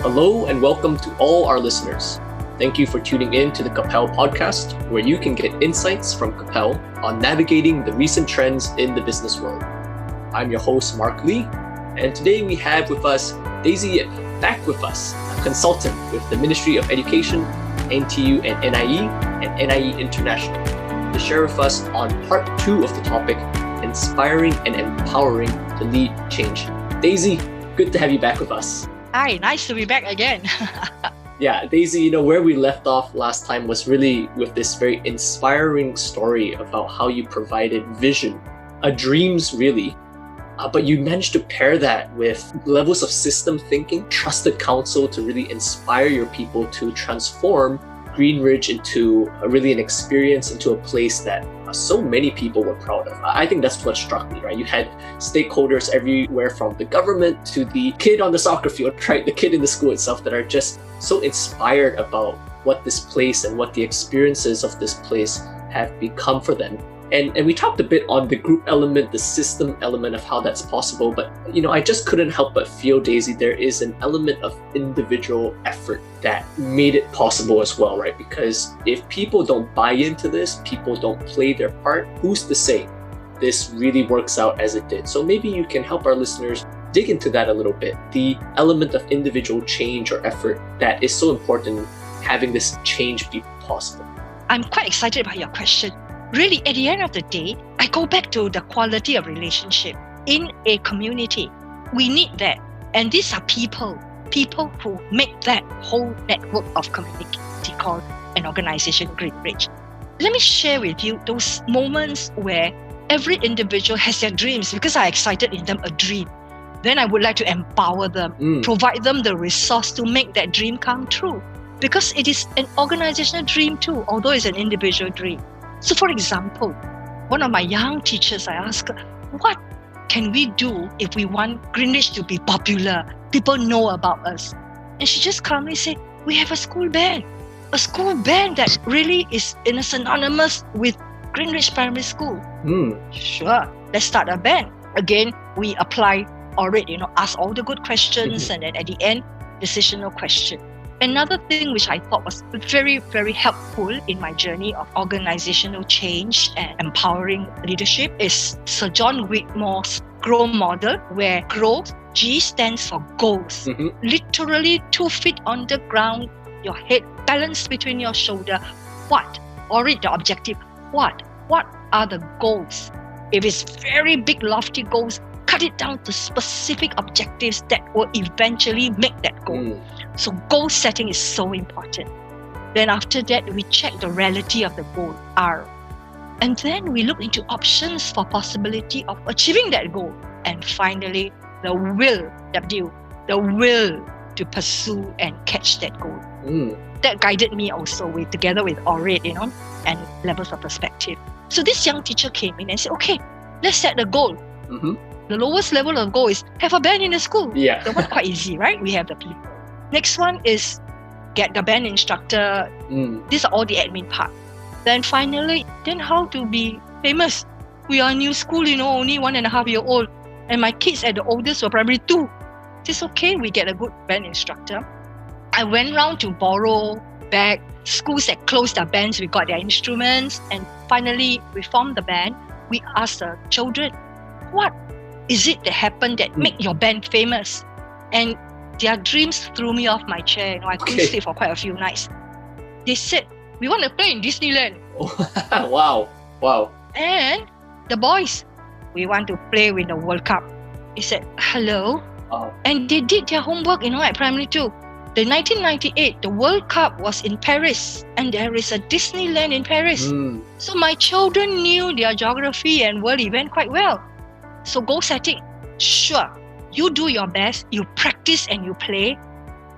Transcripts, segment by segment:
Hello and welcome to all our listeners. Thank you for tuning in to the Capelle Podcast, where you can get insights from Capelle on navigating the recent trends in the business world. I'm your host, Mark Lee, and today we have with us Daisie Yip, back with us, a consultant with the Ministry of Education, NTU and NIE and NIE International, to share with us on part 2 of the topic, Inspiring and Empowering to Lead Change. Daisie, good to have you back with us. Hi, nice to be back again. Yeah, Daisie, where we left off last time was really with this very inspiring story about how you provided vision, dreams really, but you managed to pair that with levels of system thinking, trusted counsel to really inspire your people to transform Greenridge into really an experience, into a place that so many people were proud of. I think that's what struck me, right? You had stakeholders everywhere from the government to the kid on the soccer field, right? The kid in the school itself that are just so inspired about what this place and what the experiences of this place have become for them. And we talked a bit on the group element, the system element of how that's possible, but I just couldn't help but feel, Daisie, there is an element of individual effort that made it possible as well, right? Because if people don't buy into this, people don't play their part, who's to say this really works out as it did? So maybe you can help our listeners dig into that a little bit, the element of individual change or effort that is so important in having this change be possible. I'm quite excited about your question. Really, at the end of the day, I go back to the quality of relationship. In a community, we need that. And these are people who make that whole network of community called an organization, Greenridge. Let me share with you those moments where every individual has their dreams because I excited in them a dream. Then I would like to empower them, provide them the resource to make that dream come true. Because it is an organizational dream too, although it's an individual dream. So for example, one of my young teachers, I asked her, what can we do if we want Greenridge to be popular? People know about us. And she just calmly said, we have a school band. A school band that really is synonymous with Greenridge Primary School. Sure, let's start a band. Again, we apply already, ask all the good questions and then at the end, decisional question. Another thing which I thought was very, very helpful in my journey of organizational change and empowering leadership is Sir John Whitmore's GROW model, where GROW, G stands for goals. Literally 2 feet on the ground, your head balanced between your shoulder. What? Already the objective. What are the goals? If it's very big, lofty goals, cut it down to specific objectives that will eventually make that goal. So goal setting is so important. Then after that, we check the reality of the goal, R. And then we look into options for possibility of achieving that goal. And finally, the will, W, the will to pursue and catch that goal. That guided me also together with ORID, and levels of perspective. So this young teacher came in and said, okay, let's set the goal. The lowest level of goal is have a band in the school. Yeah. The one quite easy, right? We have the people. Next one is get the band instructor. These are all the admin part. Then finally, then how to be famous? We are a new school, only 1.5 years old. And my kids at the oldest were primary 2. It's okay, we get a good band instructor. I went round to borrow back. Schools that closed their bands, we got their instruments. And finally, we formed the band. We asked the children, what is it that happened that make your band famous? And their dreams threw me off my chair. I couldn't sleep for quite a few nights. They said, we want to play in Disneyland. Wow. And the boys, we want to play with the World Cup. He said, hello. And they did their homework, at primary 2. The 1998, the World Cup was in Paris. And there is a Disneyland in Paris. So my children knew their geography and world event quite well. So goal setting, sure, you do your best, you practice and you play.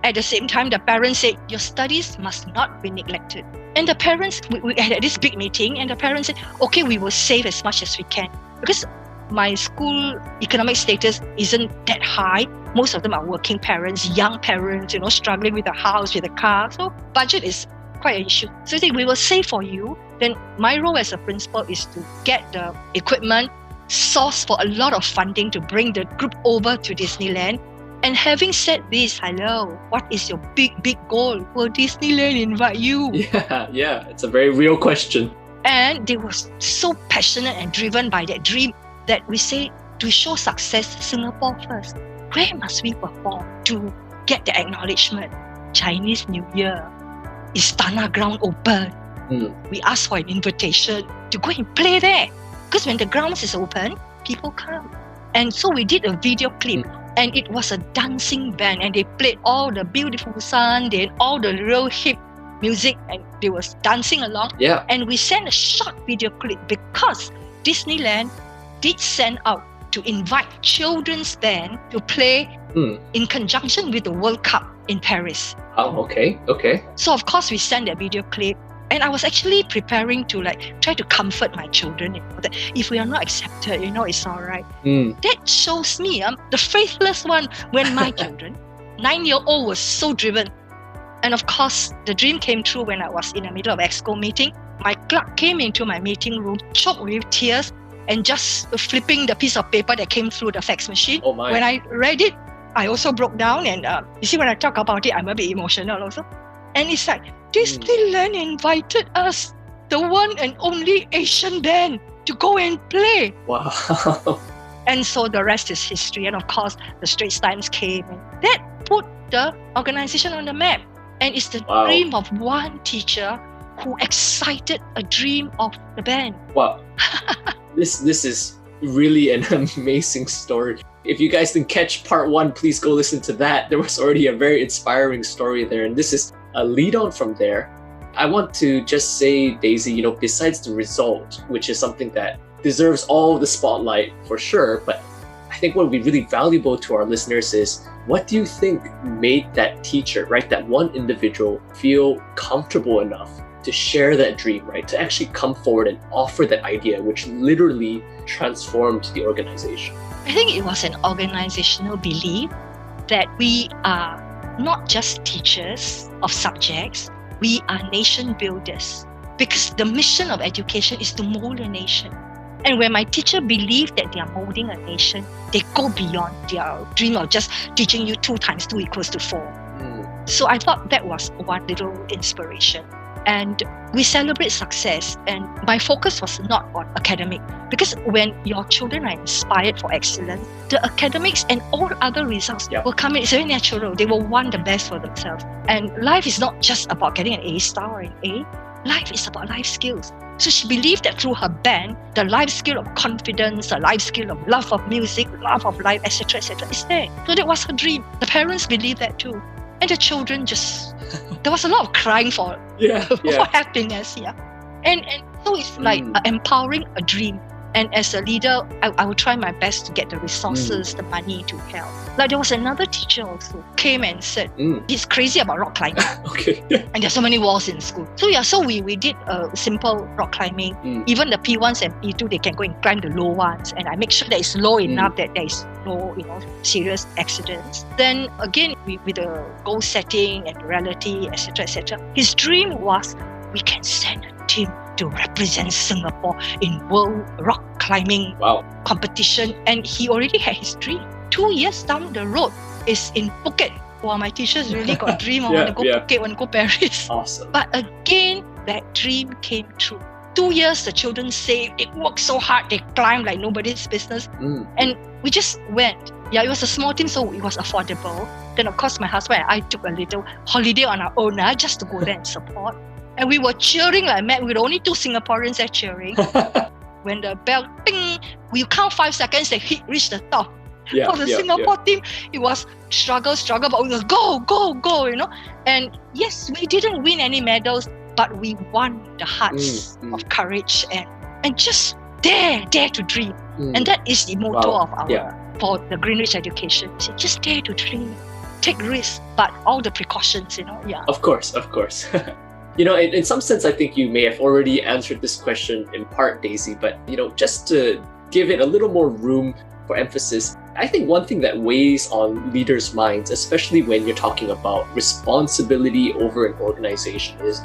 At the same time, the parents say, your studies must not be neglected. And the parents, we had this big meeting and the parents said, okay, we will save as much as we can. Because my school economic status isn't that high. Most of them are working parents, young parents, struggling with a house, with a car. So budget is quite an issue. So they say, we will save for you. Then my role as a principal is to get the equipment, source for a lot of funding to bring the group over to Disneyland. And having said this, hello, what is your big goal? Will Disneyland invite you? Yeah, it's a very real question. And they were so passionate and driven by that dream that we say, to show success, Singapore first. Where must we perform to get the acknowledgement? Chinese New Year. Istana ground open. We asked for an invitation to go and play there. Because when the grounds is open, people come. And so we did a video clip. And it was a dancing band. And they played all the Beautiful Sun, then all the real hip music. And they was dancing along. Yeah. And we sent a short video clip because Disneyland did send out to invite children's band to play in conjunction with the World Cup in Paris. Oh, okay. So of course we sent that video clip, and I was actually preparing to try to comfort my children, that if we are not accepted, it's all right. That shows me the faithless one when my children, 9-year-old, was so driven. And of course, the dream came true when I was in the middle of EXCO meeting. My clerk came into my meeting room, choked with tears, and just flipping the piece of paper that came through the fax machine. Oh my. When I read it, I also broke down. And you see, when I talk about it, I'm a bit emotional also. And it's like, Disneyland invited us, the one and only Asian band, to go and play. Wow. And so the rest is history. And of course, the Straits Times came, and that put the organization on the map. And it's the dream of one teacher who excited a dream of the band. Wow. This is really an amazing story. If you guys didn't catch part 1, please go listen to that. There was already a very inspiring story there, and this is a lead on from there. I want to just say, Daisie, besides the result, which is something that deserves all the spotlight for sure, but I think what would be really valuable to our listeners is, what do you think made that teacher, right, that one individual, feel comfortable enough to share that dream, right, to actually come forward and offer that idea, which literally transformed the organization? I think it was an organizational belief that we are not just teachers of subjects, we are nation builders. Because the mission of education is to mold a nation. And when my teacher believed that they are molding a nation, they go beyond their dream of just teaching you 2 × 2 = 4. So I thought that was one little inspiration. And we celebrate success, and my focus was not on academic, because when your children are inspired for excellence, the academics and all other results will come in. It's very natural. They will want the best for themselves. And life is not just about getting an A star or an A. Life is about life skills. So she believed that through her band, the life skill of confidence, the life skill of love of music, love of life, etc., is there. So that was her dream. The parents believed that too. And the children there was a lot of crying for happiness. And so it's like empowering a dream. And as a leader, I will try my best to get the resources, the money to help. Like there was another teacher also came and said, he's crazy about rock climbing. Okay. And there's so many walls in school. So we did a simple rock climbing. Even the P1s and P2, they can go and climb the low ones. And I make sure that it's low enough that there is no serious accidents. Then again, with the goal setting and reality, etc., his dream was, we can send a team to represent Singapore in world rock climbing competition. And he already had his dream. 2 years down the road is in Phuket. Wow, my teachers really got a dream. I want to go Phuket, want to go Paris. Awesome. But again, that dream came true. 2 years, the children saved. They worked so hard. They climbed like nobody's business. And we just went. Yeah, it was a small team, so it was affordable. Then, of course, my husband and I took a little holiday on our own just to go there and support. And we were cheering like mad. We were only 2 Singaporeans there cheering. When the bell, ding, we count 5 seconds, they reached the top. For the Singapore team, it was struggle, but we were go, And yes, we didn't win any medals, but we won the hearts of courage and just dare to dream. And that is the motto of our for the Greenwich education. Just dare to dream, take risks, but all the precautions, Of course. In some sense, I think you may have already answered this question in part, Daisie, but just to give it a little more room for emphasis, I think one thing that weighs on leaders' minds, especially when you're talking about responsibility over an organization, is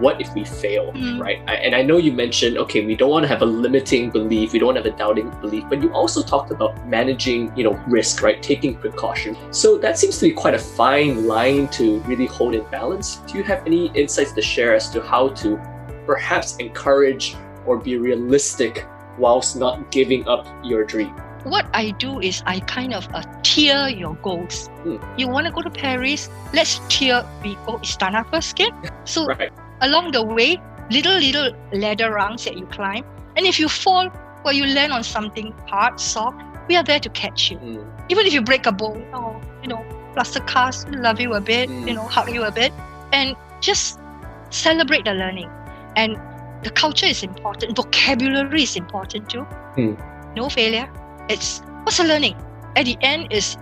what if we fail, right? And I know you mentioned, okay, we don't want to have a limiting belief, we don't want to have a doubting belief, but you also talked about managing, risk, right? Taking precaution. So that seems to be quite a fine line to really hold in balance. Do you have any insights to share as to how to perhaps encourage or be realistic whilst not giving up your dream? What I do is I kind of tier your goals. You want to go to Paris? Let's tier. We go Istana first, okay? So along the way, little ladder rungs that you climb. And if you fall, well, you land on something hard, soft, we are there to catch you. Even if you break a bone, plaster cast, love you a bit, hug you a bit. And just celebrate the learning. And the culture is important. Vocabulary is important too. No failure. It's what's the learning? At the end is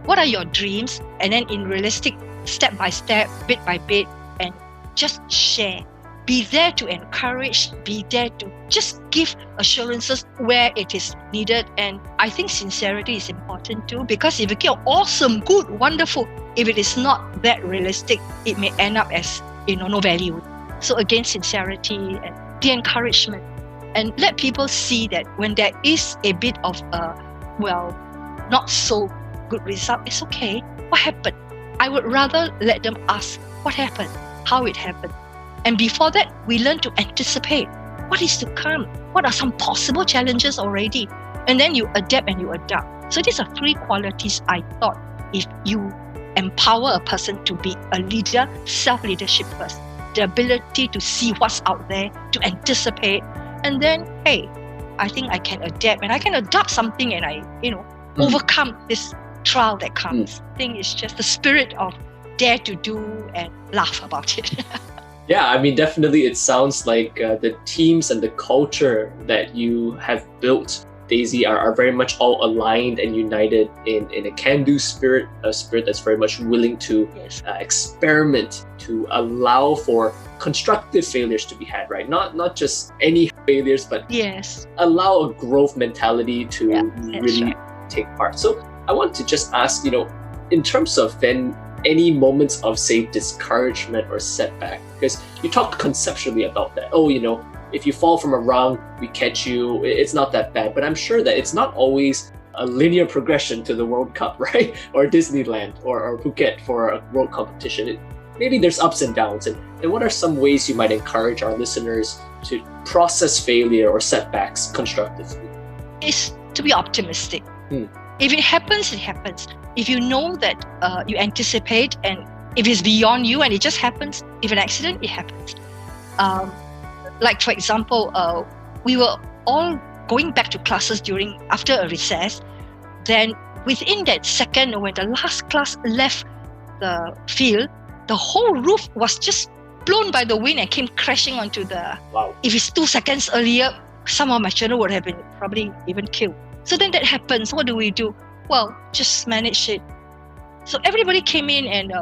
what are your dreams? And then in realistic, step by step, bit by bit, and just share. Be there to encourage, be there to just give assurances where it is needed. And I think sincerity is important too, because if you get awesome, good, wonderful, if it is not that realistic, it may end up as no value. So again, sincerity and the encouragement. And let people see that when there is a bit of not so good result, it's okay. What happened? I would rather let them ask what happened, how it happened. And before that, we learn to anticipate what is to come. What are some possible challenges already? And then you adapt and you adapt. So these are 3 qualities I thought if you empower a person to be a leader, self-leadership first, the ability to see what's out there, to anticipate, and then, hey, I think I can adapt and I can adopt something and I, overcome this trial that comes. I think it's just the spirit of dare to do and laugh about it. Yeah, I mean, definitely it sounds like the teams and the culture that you have built, Daisie, are very much all aligned and united in a can-do spirit, a spirit that's very much willing to experiment, to allow for constructive failures to be had, right? Not just any failures, but allow a growth mentality to really take part. So I want to just ask, in terms of then any moments of, say, discouragement or setback, because you talked conceptually about that. If you fall from a rung, we catch you, it's not that bad. But I'm sure that it's not always a linear progression to the World Cup, right? Or Disneyland or Phuket for a world competition. Maybe there's ups and downs. And what are some ways you might encourage our listeners to process failure or setbacks constructively? It's to be optimistic. If it happens, it happens. If you know that you anticipate, and if it's beyond you and it just happens, if an accident, it happens. Like, for example, we were all going back to classes after a recess. Then within that second, when the last class left the field, the whole roof was just blown by the wind and came crashing onto the... Wow. If it's 2 seconds earlier, some of my children would have been probably even killed. So then that happens. What do we do? Well, just manage it. So everybody came in and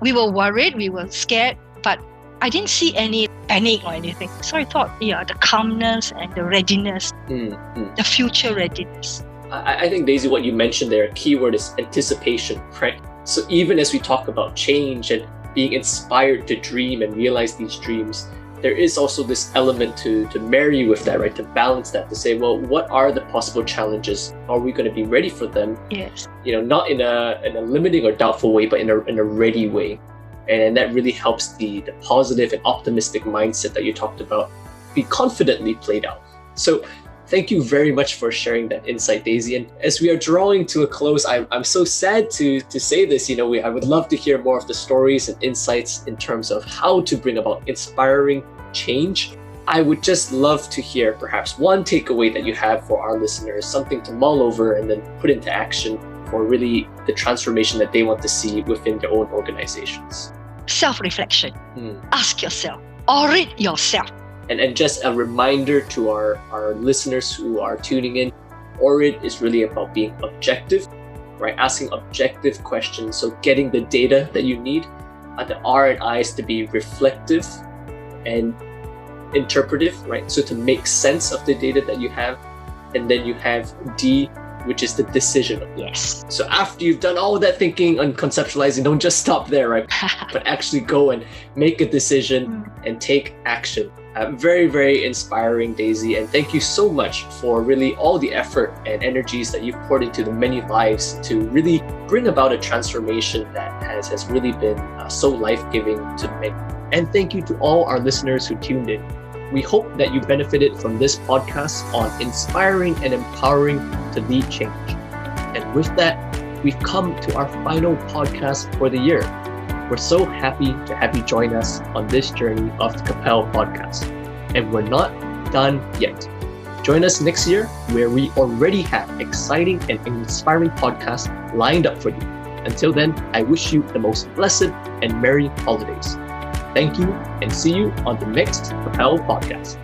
we were worried, we were scared, but I didn't see any panic or anything. So I thought, the calmness and the readiness, the future readiness. I think, Daisie, what you mentioned there, a key word is anticipation, right? So even as we talk about change and being inspired to dream and realize these dreams, there is also this element to marry with that, right? To balance that, to say, well, what are the possible challenges? Are we going to be ready for them? Yes. Not in a limiting or doubtful way, but in a ready way. And that really helps the positive and optimistic mindset that you talked about be confidently played out. So thank you very much for sharing that insight, Daisie. And as we are drawing to a close, I'm so sad to say this. I would love to hear more of the stories and insights in terms of how to bring about inspiring change. I would just love to hear perhaps one takeaway that you have for our listeners, something to mull over and then put into action for really the transformation that they want to see within their own organizations. Self-reflection. Ask yourself, audit yourself. And just a reminder to our listeners who are tuning in, audit is really about being objective, right? Asking objective questions. So getting the data that you need, the R and I's to be reflective and interpretive, right? So to make sense of the data that you have. And then you have D, which is the decision. Yes. So after you've done all that thinking and conceptualizing, don't just stop there, right? But actually go and make a decision and take action. Very, very inspiring, Daisie. And thank you so much for really all the effort and energies that you've poured into the many lives to really bring about a transformation that has really been so life-giving to many. And thank you to all our listeners who tuned in. We hope that you benefited from this podcast on inspiring and empowering to lead change. And with that, we've come to our final podcast for the year. We're so happy to have you join us on this journey of the Capelle Podcast. And we're not done yet. Join us next year where we already have exciting and inspiring podcasts lined up for you. Until then, I wish you the most blessed and merry holidays. Thank you and see you on the next Capelle Podcast.